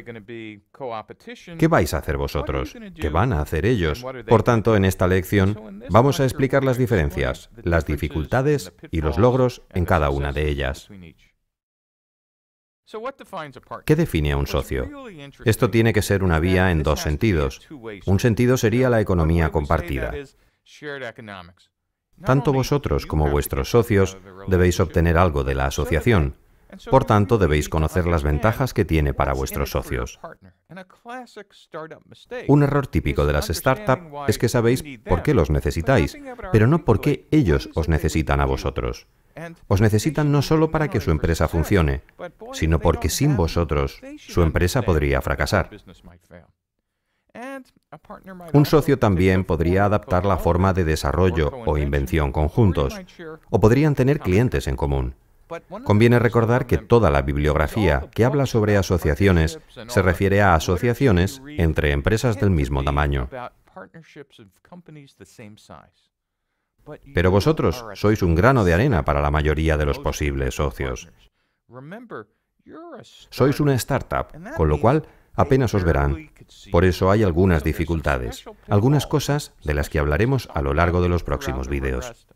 ¿Qué vais a hacer vosotros? ¿Qué van a hacer ellos? Por tanto, en esta lección vamos a explicar las diferencias, las dificultades y los logros en cada una de ellas. ¿Qué define a un socio? Esto tiene que ser una vía en dos sentidos. Un sentido sería la economía compartida. Tanto vosotros como vuestros socios debéis obtener algo de la asociación. Por tanto, debéis conocer las ventajas que tiene para vuestros socios. Un error típico de las startups es que sabéis por qué los necesitáis, pero no por qué ellos os necesitan a vosotros. Os necesitan no solo para que su empresa funcione, sino porque sin vosotros su empresa podría fracasar. Un socio también podría adaptar la forma de desarrollo o invención conjuntos, o podrían tener clientes en común. Conviene recordar que toda la bibliografía que habla sobre asociaciones se refiere a asociaciones entre empresas del mismo tamaño. Pero vosotros sois un grano de arena para la mayoría de los posibles socios. Sois una startup, con lo cual apenas os verán. Por eso hay algunas dificultades, algunas cosas de las que hablaremos a lo largo de los próximos vídeos.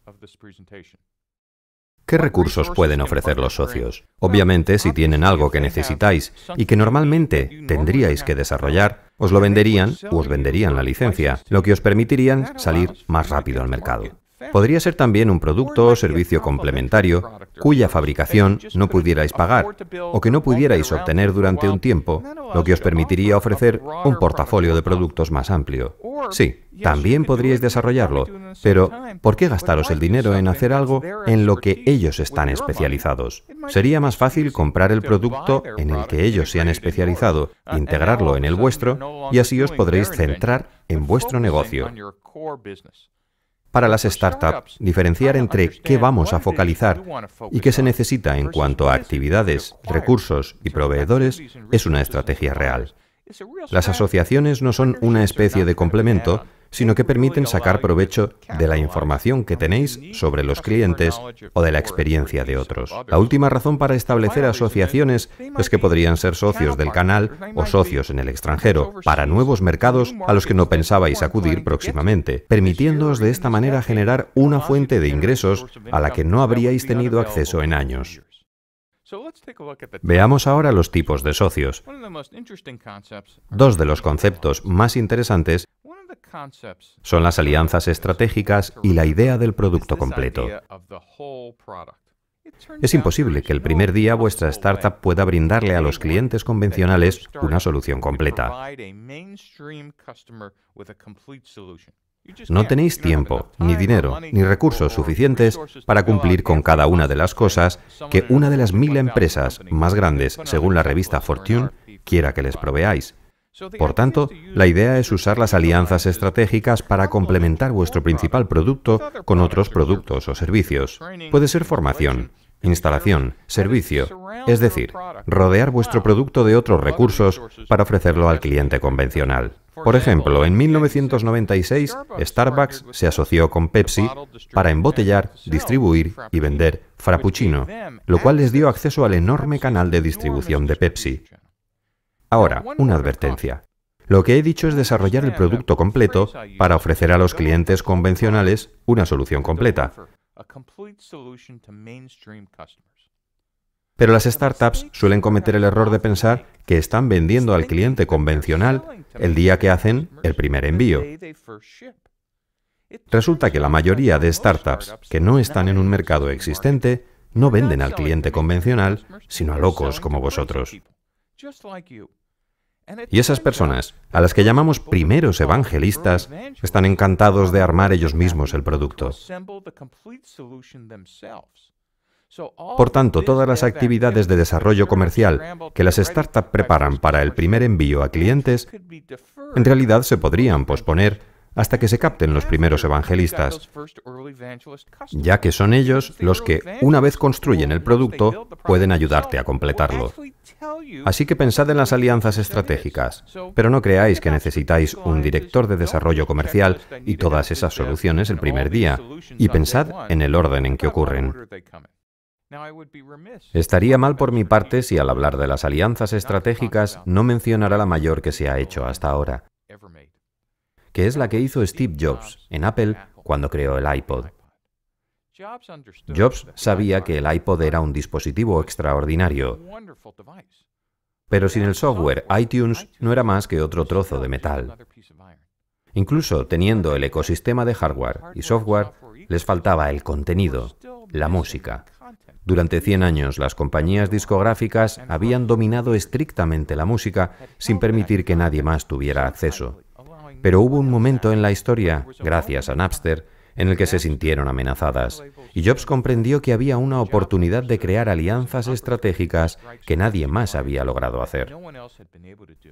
¿Qué recursos pueden ofrecer los socios? Obviamente, si tienen algo que necesitáis y que normalmente tendríais que desarrollar, os lo venderían o os venderían la licencia, lo que os permitirían salir más rápido al mercado. Podría ser también un producto o servicio complementario cuya fabricación no pudierais pagar o que no pudierais obtener durante un tiempo, lo que os permitiría ofrecer un portafolio de productos más amplio. Sí, también podríais desarrollarlo, pero ¿por qué gastaros el dinero en hacer algo en lo que ellos están especializados? Sería más fácil comprar el producto en el que ellos se han especializado, integrarlo en el vuestro y así os podréis centrar en vuestro negocio. Para las startups, diferenciar entre qué vamos a focalizar y qué se necesita en cuanto a actividades, recursos y proveedores es una estrategia real. Las asociaciones no son una especie de complemento, sino que permiten sacar provecho de la información que tenéis sobre los clientes o de la experiencia de otros. La última razón para establecer asociaciones es que podrían ser socios del canal o socios en el extranjero, para nuevos mercados a los que no pensabais acudir próximamente, permitiéndoos de esta manera generar una fuente de ingresos a la que no habríais tenido acceso en años. Veamos ahora los tipos de socios. Dos de los conceptos más interesantes son las alianzas estratégicas y la idea del producto completo. Es imposible que el primer día vuestra startup pueda brindarle a los clientes convencionales una solución completa. No tenéis tiempo, ni dinero, ni recursos suficientes para cumplir con cada una de las cosas que una de las 1000 empresas más grandes, según la revista Fortune, quiera que les proveáis. Por tanto, la idea es usar las alianzas estratégicas para complementar vuestro principal producto con otros productos o servicios. Puede ser formación, instalación, servicio, es decir, rodear vuestro producto de otros recursos para ofrecerlo al cliente convencional. Por ejemplo, en 1996, Starbucks se asoció con Pepsi para embotellar, distribuir y vender Frappuccino, lo cual les dio acceso al enorme canal de distribución de Pepsi. Ahora, una advertencia. Lo que he dicho es desarrollar el producto completo para ofrecer a los clientes convencionales una solución completa. Pero las startups suelen cometer el error de pensar que están vendiendo al cliente convencional el día que hacen el primer envío. Resulta que la mayoría de startups que no están en un mercado existente no venden al cliente convencional, sino a locos como vosotros. Y esas personas, a las que llamamos primeros evangelistas, están encantados de armar ellos mismos el producto. Por tanto, todas las actividades de desarrollo comercial que las startups preparan para el primer envío a clientes, en realidad se podrían posponer hasta que se capten los primeros evangelistas, ya que son ellos los que, una vez construyen el producto, pueden ayudarte a completarlo. Así que pensad en las alianzas estratégicas, pero no creáis que necesitáis un director de desarrollo comercial y todas esas soluciones el primer día, y pensad en el orden en que ocurren. Estaría mal por mi parte si al hablar de las alianzas estratégicas no mencionara la mayor que se ha hecho hasta ahora, que es la que hizo Steve Jobs en Apple cuando creó el iPod. Jobs sabía que el iPod era un dispositivo extraordinario, pero sin el software iTunes no era más que otro trozo de metal. Incluso teniendo el ecosistema de hardware y software, les faltaba el contenido, la música. Durante 100 años, las compañías discográficas habían dominado estrictamente la música sin permitir que nadie más tuviera acceso. Pero hubo un momento en la historia, gracias a Napster, en el que se sintieron amenazadas, y Jobs comprendió que había una oportunidad de crear alianzas estratégicas que nadie más había logrado hacer.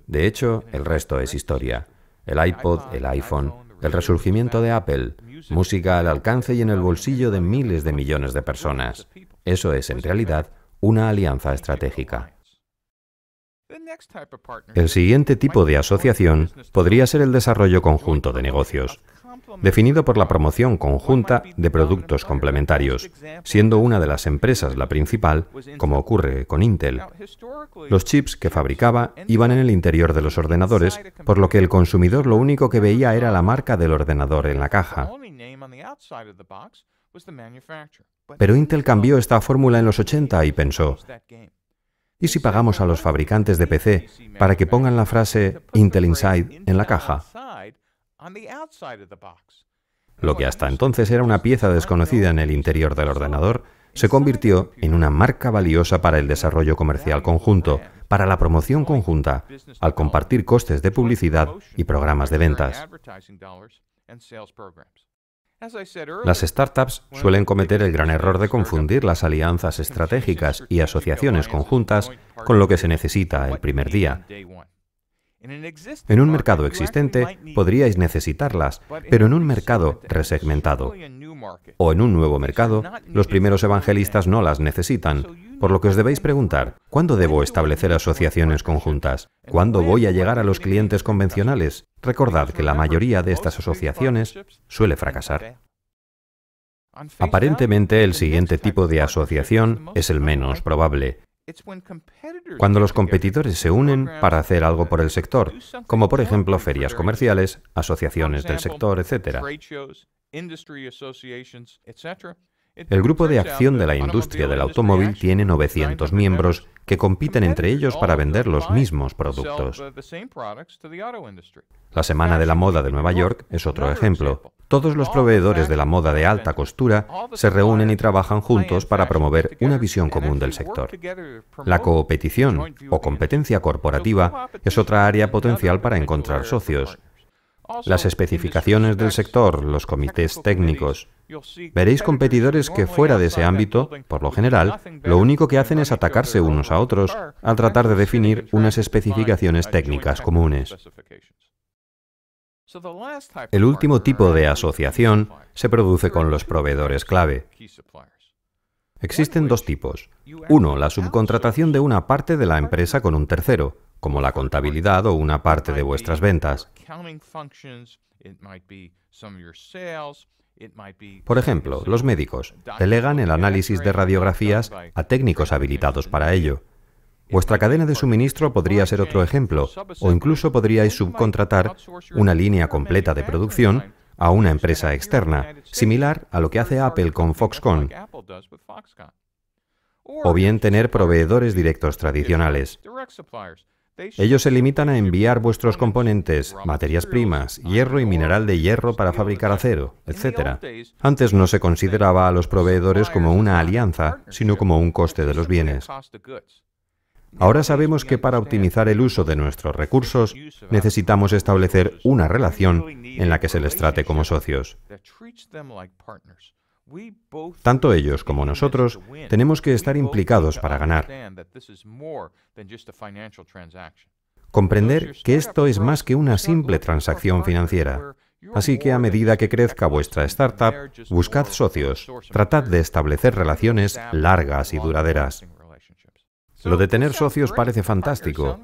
De hecho, el resto es historia. El iPod, el iPhone, el resurgimiento de Apple, música al alcance y en el bolsillo de miles de millones de personas. Eso es, en realidad, una alianza estratégica. El siguiente tipo de asociación podría ser el desarrollo conjunto de negocios, definido por la promoción conjunta de productos complementarios, siendo una de las empresas la principal, como ocurre con Intel. Los chips que fabricaba iban en el interior de los ordenadores, por lo que el consumidor lo único que veía era la marca del ordenador en la caja. Pero Intel cambió esta fórmula en los 80 y pensó, ¿y si pagamos a los fabricantes de PC para que pongan la frase Intel Inside en la caja? Lo que hasta entonces era una pieza desconocida en el interior del ordenador, se convirtió en una marca valiosa para el desarrollo comercial conjunto, para la promoción conjunta, al compartir costes de publicidad y programas de ventas. Las startups suelen cometer el gran error de confundir las alianzas estratégicas y asociaciones conjuntas con lo que se necesita el primer día. En un mercado existente podríais necesitarlas, pero en un mercado resegmentado o en un nuevo mercado, los primeros evangelistas no las necesitan, por lo que os debéis preguntar, ¿cuándo debo establecer asociaciones conjuntas? ¿Cuándo voy a llegar a los clientes convencionales? Recordad que la mayoría de estas asociaciones suele fracasar. Aparentemente, el siguiente tipo de asociación es el menos probable. Cuando los competidores se unen para hacer algo por el sector, como por ejemplo ferias comerciales, asociaciones del sector, etc. El Grupo de Acción de la Industria del Automóvil tiene 900 miembros que compiten entre ellos para vender los mismos productos. La Semana de la Moda de Nueva York es otro ejemplo. Todos los proveedores de la moda de alta costura se reúnen y trabajan juntos para promover una visión común del sector. La coopetición o competencia corporativa es otra área potencial para encontrar socios. Las especificaciones del sector, los comités técnicos. Veréis competidores que fuera de ese ámbito, por lo general, lo único que hacen es atacarse unos a otros al tratar de definir unas especificaciones técnicas comunes. El último tipo de asociación se produce con los proveedores clave. Existen dos tipos. Uno, la subcontratación de una parte de la empresa con un tercero, como la contabilidad o una parte de vuestras ventas. Por ejemplo, los médicos delegan el análisis de radiografías a técnicos habilitados para ello. Vuestra cadena de suministro podría ser otro ejemplo, o incluso podríais subcontratar una línea completa de producción a una empresa externa, similar a lo que hace Apple con Foxconn, o bien tener proveedores directos tradicionales. Ellos se limitan a enviar vuestros componentes, materias primas, hierro y mineral de hierro para fabricar acero, etc. Antes no se consideraba a los proveedores como una alianza, sino como un coste de los bienes. Ahora sabemos que para optimizar el uso de nuestros recursos, necesitamos establecer una relación en la que se les trate como socios. Tanto ellos como nosotros tenemos que estar implicados para ganar. Comprender que esto es más que una simple transacción financiera. Así que a medida que crezca vuestra startup, buscad socios, tratad de establecer relaciones largas y duraderas. Lo de tener socios parece fantástico,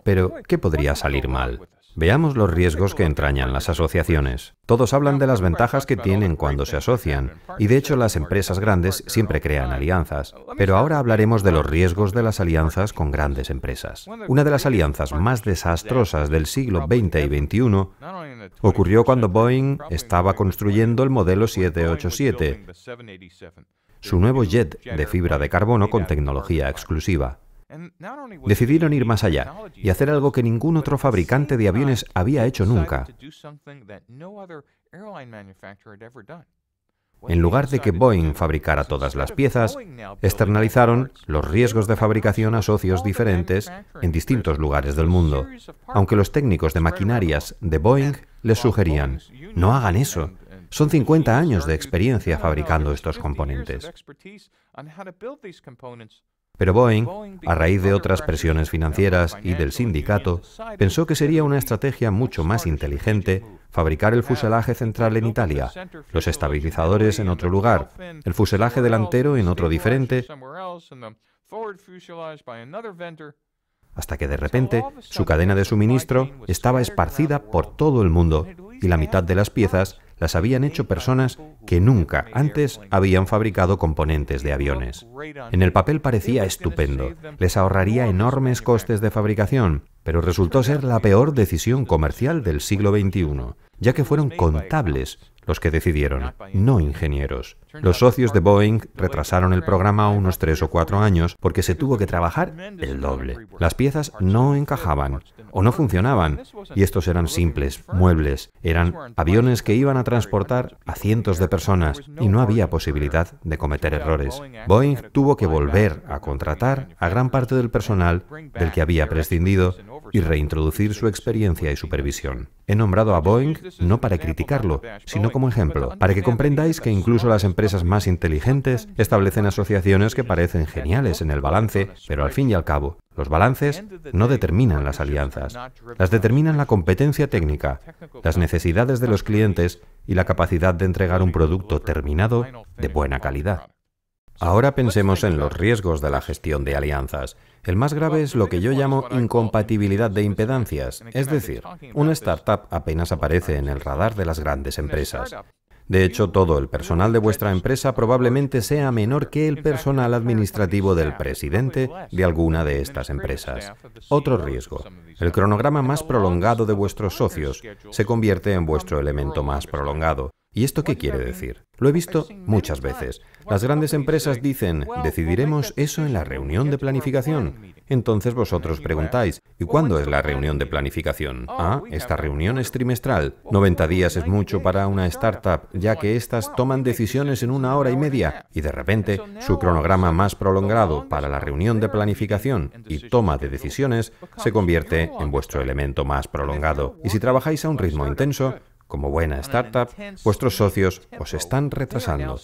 pero ¿qué podría salir mal? Veamos los riesgos que entrañan las asociaciones. Todos hablan de las ventajas que tienen cuando se asocian, y de hecho las empresas grandes siempre crean alianzas. Pero ahora hablaremos de los riesgos de las alianzas con grandes empresas. Una de las alianzas más desastrosas del siglo XX y XXI ocurrió cuando Boeing estaba construyendo el modelo 787, su nuevo jet de fibra de carbono con tecnología exclusiva. Decidieron ir más allá y hacer algo que ningún otro fabricante de aviones había hecho nunca. En lugar de que Boeing fabricara todas las piezas, externalizaron los riesgos de fabricación a socios diferentes en distintos lugares del mundo, aunque los técnicos de maquinarias de Boeing les sugerían, no hagan eso, son 50 años de experiencia fabricando estos componentes. Pero Boeing, a raíz de otras presiones financieras y del sindicato, pensó que sería una estrategia mucho más inteligente fabricar el fuselaje central en Italia, los estabilizadores en otro lugar, el fuselaje delantero en otro diferente, hasta que de repente su cadena de suministro estaba esparcida por todo el mundo y la mitad de las piezas las habían hecho personas que nunca antes habían fabricado componentes de aviones. En el papel parecía estupendo, les ahorraría enormes costes de fabricación, pero resultó ser la peor decisión comercial del siglo XXI, ya que fueron contables los que decidieron, no ingenieros. Los socios de Boeing retrasaron el programa unos 3 o 4 años porque se tuvo que trabajar el doble. Las piezas no encajaban o no funcionaban, y estos eran simples muebles, Eran aviones que iban a transportar a cientos de personas y no había posibilidad de cometer errores. Boeing tuvo que volver a contratar a gran parte del personal del que había prescindido y reintroducir su experiencia y supervisión. He nombrado a Boeing no para criticarlo, sino como ejemplo, para que comprendáis que incluso las empresas más inteligentes establecen asociaciones que parecen geniales en el balance, pero al fin y al cabo, los balances no determinan las alianzas, las determinan la competencia técnica, las necesidades de los clientes y la capacidad de entregar un producto terminado de buena calidad. Ahora pensemos en los riesgos de la gestión de alianzas. El más grave es lo que yo llamo incompatibilidad de impedancias, es decir, una startup apenas aparece en el radar de las grandes empresas. De hecho, todo el personal de vuestra empresa probablemente sea menor que el personal administrativo del presidente de alguna de estas empresas. Otro riesgo. El cronograma más prolongado de vuestros socios se convierte en vuestro elemento más prolongado. ¿Y esto qué quiere decir? Lo he visto muchas veces. Las grandes empresas dicen, decidiremos eso en la reunión de planificación. Entonces vosotros preguntáis, ¿y cuándo es la reunión de planificación? Ah, esta reunión es trimestral. 90 días es mucho para una startup, ya que éstas toman decisiones en 1 hora y media. Y de repente, su cronograma más prolongado para la reunión de planificación y toma de decisiones se convierte en vuestro elemento más prolongado. Y si trabajáis a un ritmo intenso, como buena startup, vuestros socios os están retrasando.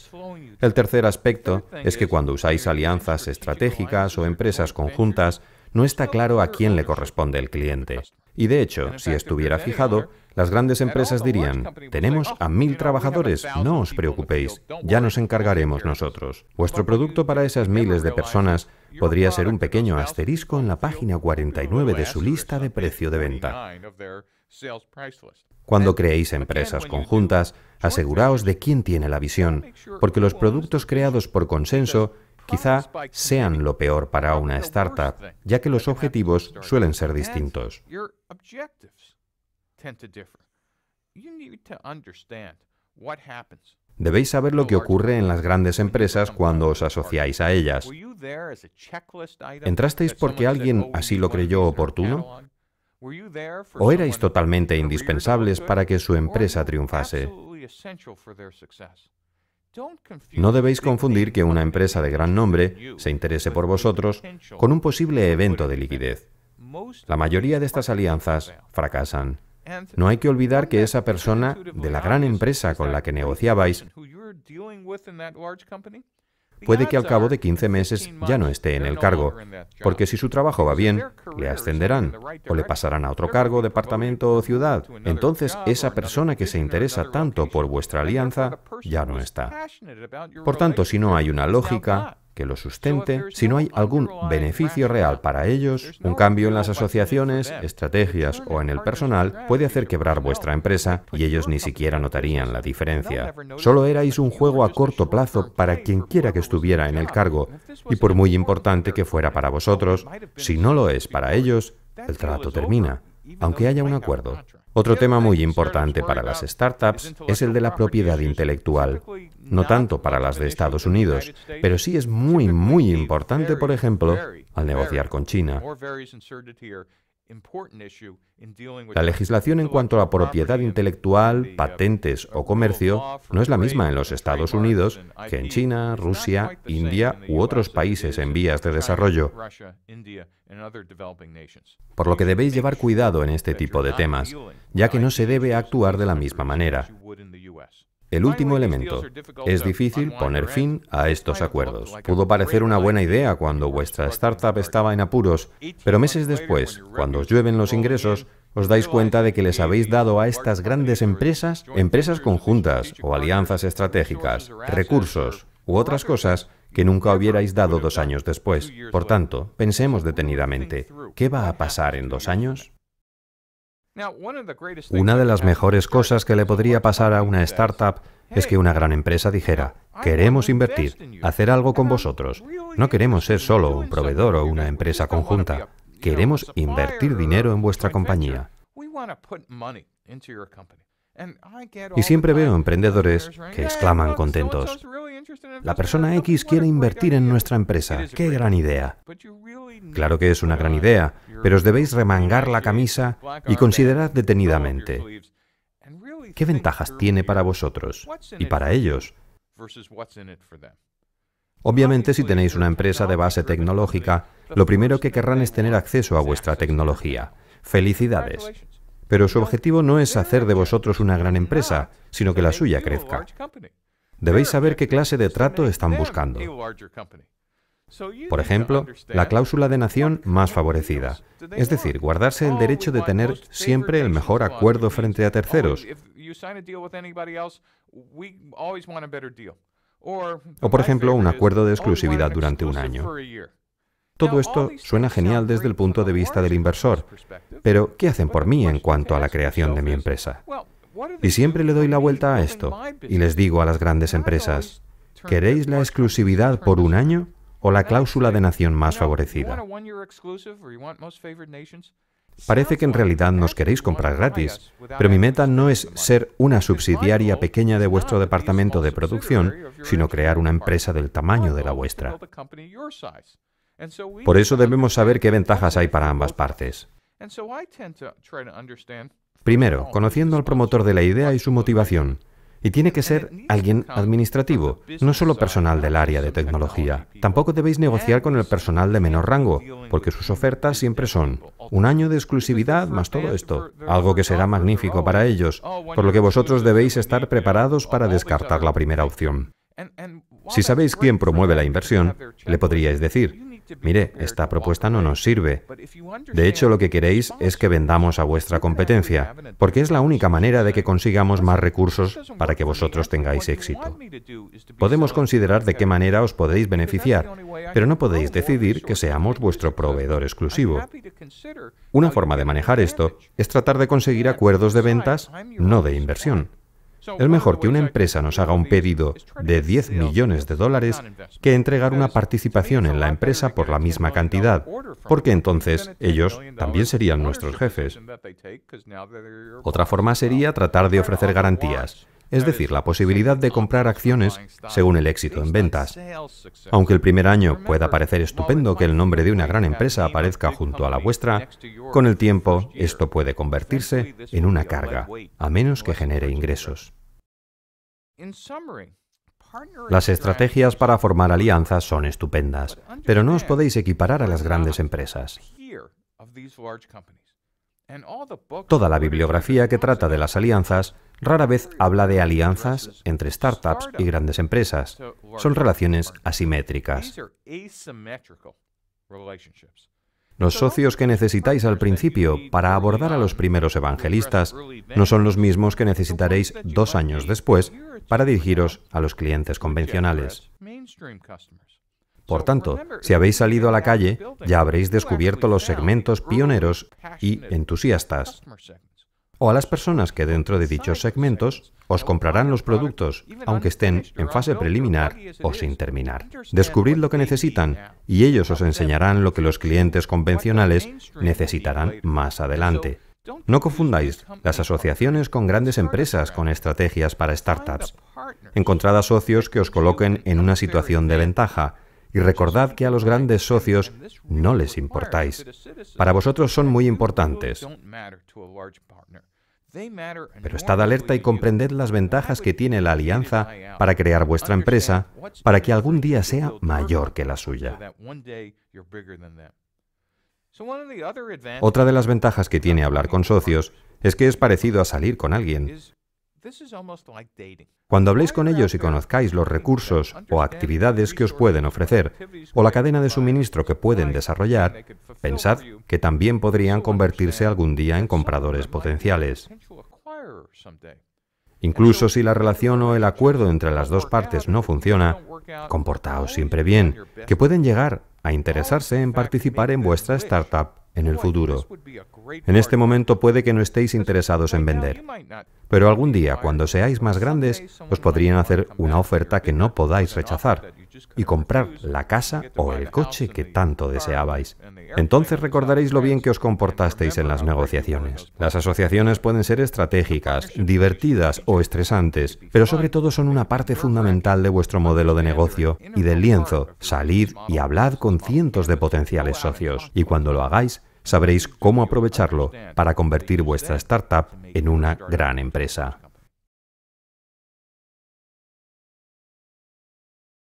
El tercer aspecto es que cuando usáis alianzas estratégicas o empresas conjuntas, no está claro a quién le corresponde el cliente. Y de hecho, si estuviera fijado, las grandes empresas dirían, tenemos a 1000 trabajadores, no os preocupéis, ya nos encargaremos nosotros. Vuestro producto para esas miles de personas podría ser un pequeño asterisco en la página 49 de su lista de precio de venta. Cuando creéis empresas conjuntas, aseguraos de quién tiene la visión, porque los productos creados por consenso quizá sean lo peor para una startup, ya que los objetivos suelen ser distintos. Debéis saber lo que ocurre en las grandes empresas cuando os asociáis a ellas. ¿Entrasteis porque alguien así lo creyó oportuno? ¿O erais totalmente indispensables para que su empresa triunfase? No debéis confundir que una empresa de gran nombre se interese por vosotros con un posible evento de liquidez. La mayoría de estas alianzas fracasan. No hay que olvidar que esa persona de la gran empresa con la que negociabais puede que al cabo de 15 meses ya no esté en el cargo, porque si su trabajo va bien, le ascenderán o le pasarán a otro cargo, departamento o ciudad. Entonces, esa persona que se interesa tanto por vuestra alianza ya no está. Por tanto, si no hay una lógica que lo sustente, si no hay algún beneficio real para ellos, un cambio en las asociaciones, estrategias o en el personal puede hacer quebrar vuestra empresa y ellos ni siquiera notarían la diferencia. Solo erais un juego a corto plazo para quien quiera que estuviera en el cargo y por muy importante que fuera para vosotros, si no lo es para ellos, el trato termina, aunque haya un acuerdo. Otro tema muy importante para las startups es el de la propiedad intelectual. No tanto para las de Estados Unidos, pero sí es muy importante, por ejemplo, al negociar con China. La legislación en cuanto a propiedad intelectual, patentes o comercio no es la misma en los Estados Unidos que en China, Rusia, India u otros países en vías de desarrollo. Por lo que debéis llevar cuidado en este tipo de temas, ya que no se debe actuar de la misma manera. El último elemento. Es difícil poner fin a estos acuerdos. Pudo parecer una buena idea cuando vuestra startup estaba en apuros, pero meses después, cuando os llueven los ingresos, os dais cuenta de que les habéis dado a estas grandes empresas conjuntas o alianzas estratégicas, recursos u otras cosas que nunca hubierais dado 2 años después. Por tanto, pensemos detenidamente, ¿qué va a pasar en 2 años? Una de las mejores cosas que le podría pasar a una startup es que una gran empresa dijera, queremos invertir, hacer algo con vosotros. No queremos ser solo un proveedor o una empresa conjunta. Queremos invertir dinero en vuestra compañía. Y siempre veo emprendedores que exclaman contentos, la persona X quiere invertir en nuestra empresa. ¡Qué gran idea! Claro que es una gran idea, pero os debéis remangar la camisa y considerad detenidamente. ¿qué ventajas tiene para vosotros y para ellos? Obviamente, si tenéis una empresa de base tecnológica, lo primero que querrán es tener acceso a vuestra tecnología. ¡Felicidades! Pero su objetivo no es hacer de vosotros una gran empresa, sino que la suya crezca. Debéis saber qué clase de trato están buscando. Por ejemplo, la cláusula de nación más favorecida, es decir, guardarse el derecho de tener siempre el mejor acuerdo frente a terceros. O, por ejemplo, un acuerdo de exclusividad durante un año. Todo esto suena genial desde el punto de vista del inversor, pero ¿qué hacen por mí en cuanto a la creación de mi empresa? Y siempre le doy la vuelta a esto, y les digo a las grandes empresas, ¿queréis la exclusividad por un año o la cláusula de nación más favorecida? Parece que en realidad nos queréis comprar gratis, pero mi meta no es ser una subsidiaria pequeña de vuestro departamento de producción, sino crear una empresa del tamaño de la vuestra. Por eso debemos saber qué ventajas hay para ambas partes. Primero, conociendo al promotor de la idea y su motivación. Y tiene que ser alguien administrativo, no solo personal del área de tecnología. Tampoco debéis negociar con el personal de menor rango, porque sus ofertas siempre son un año de exclusividad más todo esto, algo que será magnífico para ellos, por lo que vosotros debéis estar preparados para descartar la primera opción. Si sabéis quién promueve la inversión, le podríais decir, mire, esta propuesta no nos sirve. De hecho, lo que queréis es que vendamos a vuestra competencia, porque es la única manera de que consigamos más recursos para que vosotros tengáis éxito. Podemos considerar de qué manera os podéis beneficiar, pero no podéis decidir que seamos vuestro proveedor exclusivo. Una forma de manejar esto es tratar de conseguir acuerdos de ventas, no de inversión. Es mejor que una empresa nos haga un pedido de $10 millones que entregar una participación en la empresa por la misma cantidad, porque entonces ellos también serían nuestros jefes. Otra forma sería tratar de ofrecer garantías, es decir, la posibilidad de comprar acciones según el éxito en ventas. Aunque el primer año pueda parecer estupendo que el nombre de una gran empresa aparezca junto a la vuestra, con el tiempo esto puede convertirse en una carga, a menos que genere ingresos. Las estrategias para formar alianzas son estupendas, pero no os podéis equiparar a las grandes empresas. Toda la bibliografía que trata de las alianzas rara vez habla de alianzas entre startups y grandes empresas. Son relaciones asimétricas. Los socios que necesitáis al principio para abordar a los primeros evangelistas no son los mismos que necesitaréis 2 años después para dirigiros a los clientes convencionales. Por tanto, si habéis salido a la calle, ya habréis descubierto los segmentos pioneros y entusiastas, o a las personas que dentro de dichos segmentos os comprarán los productos, aunque estén en fase preliminar o sin terminar. Descubrid lo que necesitan y ellos os enseñarán lo que los clientes convencionales necesitarán más adelante. No confundáis las asociaciones con grandes empresas con estrategias para startups. Encontrad a socios que os coloquen en una situación de ventaja y recordad que a los grandes socios no les importáis. Para vosotros son muy importantes. Pero estad alerta y comprended las ventajas que tiene la alianza para crear vuestra empresa, para que algún día sea mayor que la suya. Otra de las ventajas que tiene hablar con socios es que es parecido a salir con alguien. Cuando habléis con ellos y conozcáis los recursos o actividades que os pueden ofrecer, o la cadena de suministro que pueden desarrollar, pensad que también podrían convertirse algún día en compradores potenciales. Incluso si la relación o el acuerdo entre las dos partes no funciona, comportaos siempre bien, que pueden llegar a interesarse en participar en vuestra startup en el futuro. En este momento puede que no estéis interesados en vender, pero algún día, cuando seáis más grandes, os podrían hacer una oferta que no podáis rechazar y comprar la casa o el coche que tanto deseabais. Entonces recordaréis lo bien que os comportasteis en las negociaciones. Las asociaciones pueden ser estratégicas, divertidas o estresantes, pero sobre todo son una parte fundamental de vuestro modelo de negocio y del lienzo. Salid y hablad con cientos de potenciales socios, y cuando lo hagáis, sabréis cómo aprovecharlo para convertir vuestra startup en una gran empresa.